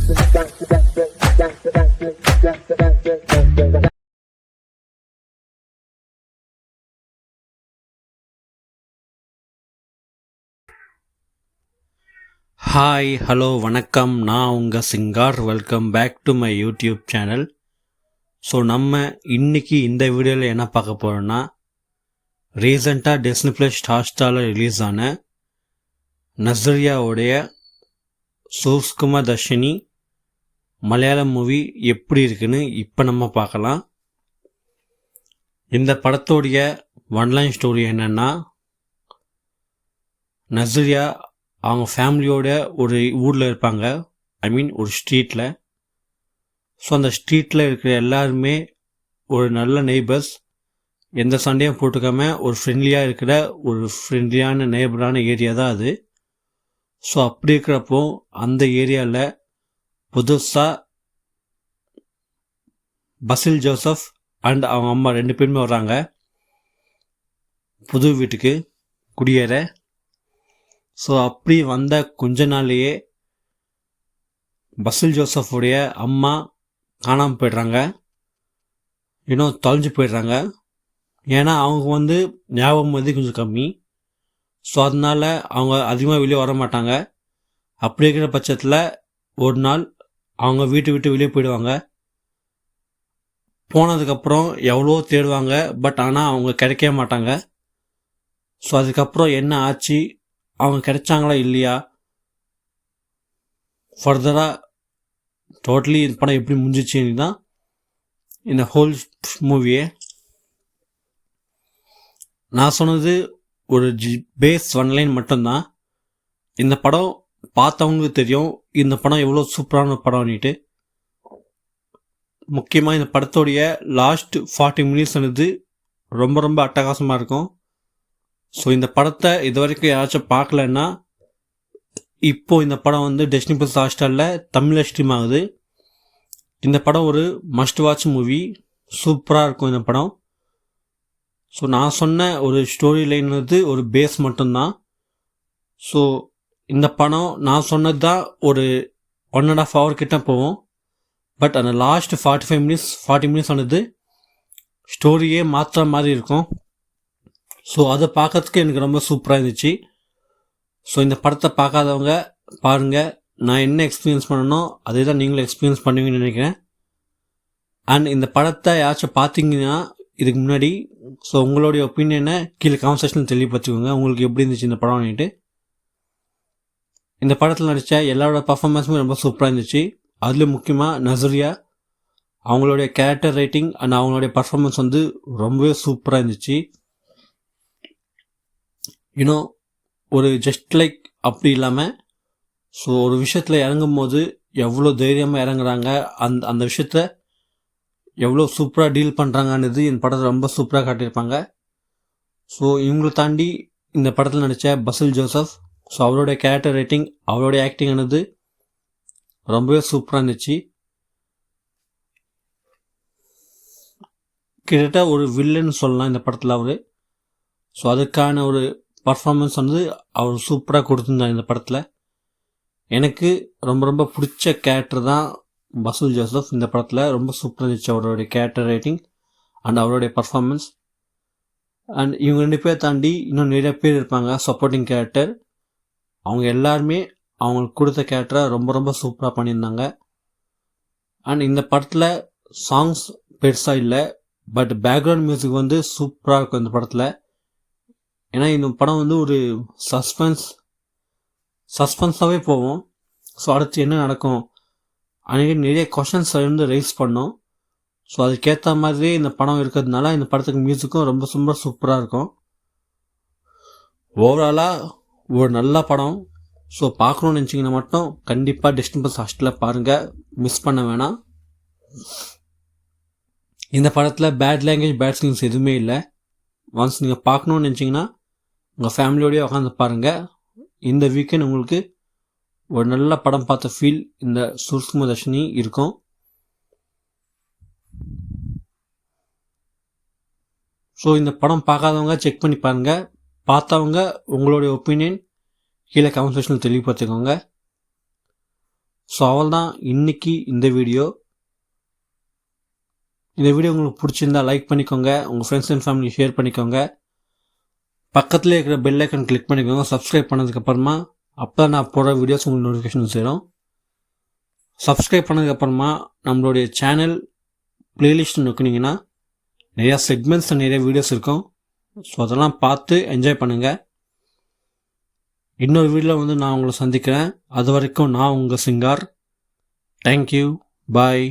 Hi hello வணக்கம், நான் உங்கள் Singar. Welcome back to my YouTube channel. So நம்ம இன்றைக்கி இந்த வீடியோவில் என்ன பார்க்க போகிறோன்னா, ரீசெண்டாக டிஸ்னி ப்ளஸ் ஹாட்ஸ்டாரில் ரிலீஸ் ஆன நஸ்ரியாவுடைய சூஸ்குமா தர்ஷினி மலையாளம் மூவி எப்படி இருக்குன்னு இப்போ நம்ம பார்க்கலாம். இந்த படத்தோடைய ஒன்லைன் ஸ்டோரி என்னென்னா, நஸ்ரியா அவங்க ஃபேமிலியோட ஒரு ஊரில் இருப்பாங்க, ஒரு ஸ்ட்ரீட்டில். ஸோ அந்த ஸ்ட்ரீட்டில் இருக்கிற எல்லாருமே ஒரு நல்ல நெய்பர்ஸ், எந்த சண்டையும் போட்டுக்காம ஒரு ஃப்ரெண்ட்லியாக இருக்கிற ஒரு ஃப்ரெண்ட்லியான நெய்பரான ஏரியா தான் அது. ஸோ அப்படி இருக்கிறப்போ அந்த ஏரியாவில் புதுசாக பசில் ஜோசப் அண்ட் அவங்க அம்மா 2 பேருமே வர்றாங்க புது வீட்டுக்கு குடியேற. ஸோ அப்படி வந்த கொஞ்ச நாள்லேயே பசில் ஜோசஃபுடைய அம்மா காணாமல் போய்ட்றாங்க, தொலைஞ்சு போய்ட்றாங்க. ஏன்னா அவங்க ஞாபகம் கொஞ்சம் கம்மி. ஸோ அதனால் அவங்க அதிகமாக வெளியே வர மாட்டாங்க. அப்படி இருக்கிற பட்சத்தில் ஒரு நாள் அவங்க வீட்டை விட்டு வெளியே போயிடுவாங்க. போனதுக்கப்புறம் எவ்வளோ தேடுவாங்க, பட் ஆனால் அவங்க கிடைக்கவே மாட்டாங்க. ஸோ அதுக்கப்புறம் என்ன ஆச்சு, அவங்க கிடைச்சாங்களா இல்லையா, ஃபர்தராக டோட்டலி இந்த படம் எப்படி முடிஞ்சிச்சுன்னு தான் இந்த ஹோல் மூவியே. நான் சொன்னது ஒரு பேஸ் ஒன்லைன் மட்டும்தான். இந்த படம் பார்த்தவங்களுக்கு தெரியும் இந்த படம் எவ்வளோ சூப்பரான படம்னுட்டு. முக்கியமாக இந்த படத்தோடைய லாஸ்ட் 40 மினிட்ஸ் ரொம்ப ரொம்ப அட்டகாசமாக இருக்கும். ஸோ இந்த படத்தை இது வரைக்கும் யாராச்சும் பார்க்கலன்னா, இப்போது இந்த படம் டிஸ்னி ப்ளஸ் ஹாட்ஸ்டாரில் தமிழில் ஸ்ட்ரீம் ஆகுது. இந்த படம் ஒரு மஸ்ட் வாட்ச் மூவி, சூப்பராக இருக்கும் இந்த படம். ஸோ நான் சொன்ன ஒரு ஸ்டோரி லைன் ஒரு பேஸ் மட்டும்தான். ஸோ இந்த படம் நான் சொன்னது தான் ஒரு 1.5 hour கிட்ட போகும். பட் அந்த லாஸ்ட் 40 மினிட்ஸ் ஸ்டோரியே மாற்றுற மாதிரி இருக்கும். ஸோ அதை பார்க்கறதுக்கு எனக்கு ரொம்ப சூப்பராக இருந்துச்சு. ஸோ இந்த படத்தை பார்க்காதவங்க பாருங்கள். நான் என்ன எக்ஸ்பீரியன்ஸ் பண்ணனோ அதே தான் நீங்களும் எக்ஸ்பீரியன்ஸ் பண்ணுவீங்கன்னு நினைக்கிறேன். அண்ட் இந்த படத்தை யாராச்சும் பார்த்தீங்கன்னா இதுக்கு முன்னாடி, ஸோ உங்களுடைய ஒப்பீனியனை கீழே கமெண்ட் செக்ஷனில் தெளிவுபடுத்திக்கோங்க. உங்களுக்கு எப்படி இருந்துச்சு இந்த படம்னுட்டு. இந்த படத்தில் நடித்த எல்லாரோட பர்ஃபார்மன்ஸுமே ரொம்ப சூப்பராக இருந்துச்சு. அதில் முக்கியமாக நஸ்ரியா அவங்களுடைய கேரக்டர் ரைட்டிங் அண்ட் அவங்களுடைய பர்ஃபார்மன்ஸ் ரொம்பவே சூப்பராக இருந்துச்சு. ஒரு ஜஸ்ட் லைக் அப்படி இல்லாமல், ஸோ ஒரு விஷயத்தில் இறங்கும் போது எவ்வளோ தைரியமாக இறங்குறாங்க, அந்த விஷயத்த எவ்வளோ சூப்பராக டீல் பண்ணுறாங்கன்றது இந்த படத்தை ரொம்ப சூப்பராக காட்டியிருப்பாங்க. ஸோ இவங்களை தாண்டி இந்த படத்தில் நடித்த பசில் ஜோசப், ஸோ அவருடைய கேரக்டர் ரைட்டிங், அவருடைய ஆக்டிங் ரொம்பவே சூப்பராக இருந்துச்சு. கிட்டத்தட்ட ஒரு வில்லன்னு சொல்லலாம் இந்த படத்தில் அவர். ஸோ அதுக்கான ஒரு பர்ஃபார்மன்ஸ் அவர் சூப்பராக கொடுத்துருந்தார் இந்த படத்தில். எனக்கு ரொம்ப ரொம்ப பிடிச்ச கேரக்டர் தான் பசில் ஜோசப். இந்த படத்தில் ரொம்ப சூப்பராக இருந்துச்சு அவருடைய கேரக்டர் ரைட்டிங் அண்ட் அவருடைய பர்ஃபார்மன்ஸ். அண்ட் இவங்க 2 பேர் தாண்டி இன்னும் நிறைய பேர் இருப்பாங்க சப்போர்ட்டிங் கேரக்டர். அவங்க எல்லாருமே அவங்களுக்கு கொடுத்த கேரக்டரை ரொம்ப ரொம்ப சூப்பராக பண்ணியிருந்தாங்க. அண்ட் இந்த படத்தில் சாங்ஸ் பெருசாக இல்லை, பட் பேக்ரவுண்ட் மியூசிக் சூப்பராக இருக்கும் இந்த படத்தில். ஏன்னா இந்த படம் ஒரு சஸ்பென்ஸாகவே போகும். ஸோ அடுத்து என்ன நடக்கும் அன்றைக்கி நிறைய கொஷன்ஸ் ரைஸ் பண்ணோம். ஸோ அதுக்கேற்ற மாதிரியே இந்த படம் இருக்கிறதுனால இந்த படத்துக்கு மியூசிக்கும் ரொம்ப ரொம்ப சூப்பராக இருக்கும். ஓவராலாக ஒரு நல்ல படம். ஸோ பார்க்கணுன்னு நினச்சிங்கன்னா மட்டும் கண்டிப்பாக டிஸ்னி ப்ளஸ் ஹாட்ஸ்டாரில் பாருங்கள், மிஸ் பண்ண வேணாம். இந்த படத்தில் பேட் லாங்குவேஜ், பேட் சீன்ஸ் எதுவுமே இல்லை. ஒன்ஸ் நீங்கள் பார்க்கணுன்னு நினச்சிங்கன்னா உங்கள் ஃபேமிலியோடய உட்காந்து பாருங்கள். இந்த வீக்கெண்ட் உங்களுக்கு ஒரு நல்ல படம் பார்த்த ஃபீல் இந்த சூஸ்குமா தர்ஷினி இருக்கும். ஸோ இந்த படம் பார்க்காதவங்க செக் பண்ணி பாருங்கள். பார்த்தவங்க உங்களுடைய ஒப்பீனியன் கீழே கமெண்ட் செக்ஷனில் தெளிவுபடுத்திக்கோங்க. ஸோ அவ்வளோதான் இன்னைக்கு இந்த வீடியோ. இந்த வீடியோ உங்களுக்கு பிடிச்சிருந்தா லைக் பண்ணிக்கோங்க, உங்கள் ஃப்ரெண்ட்ஸ் அண்ட் ஃபேமிலி ஷேர் பண்ணிக்கோங்க, பக்கத்துலேயே இருக்கிற பெல் ஐக்கன் கிளிக் பண்ணிக்கோங்க. சப்ஸ்கிரைப் பண்ணதுக்கப்புறமா அப்போ நான் போடுற வீடியோஸ் உங்களுக்கு நோட்டிஃபிகேஷன் சேரும். சப்ஸ்கிரைப் பண்ணதுக்கப்புறமா நம்மளுடைய சேனல் பிளேலிஸ்ட் நோக்கினீங்கன்னா நிறையா செக்மெண்ட்ஸ் நிறைய வீடியோஸ் இருக்கும். ஸோ அதெல்லாம் பார்த்து என்ஜாய் பண்ணுங்கள். இன்னொரு வீடியோவில் நான் உங்களை சந்திக்கிறேன். அது வரைக்கும் நான் உங்கள் சிங்கார். தேங்க்யூ. பாய்.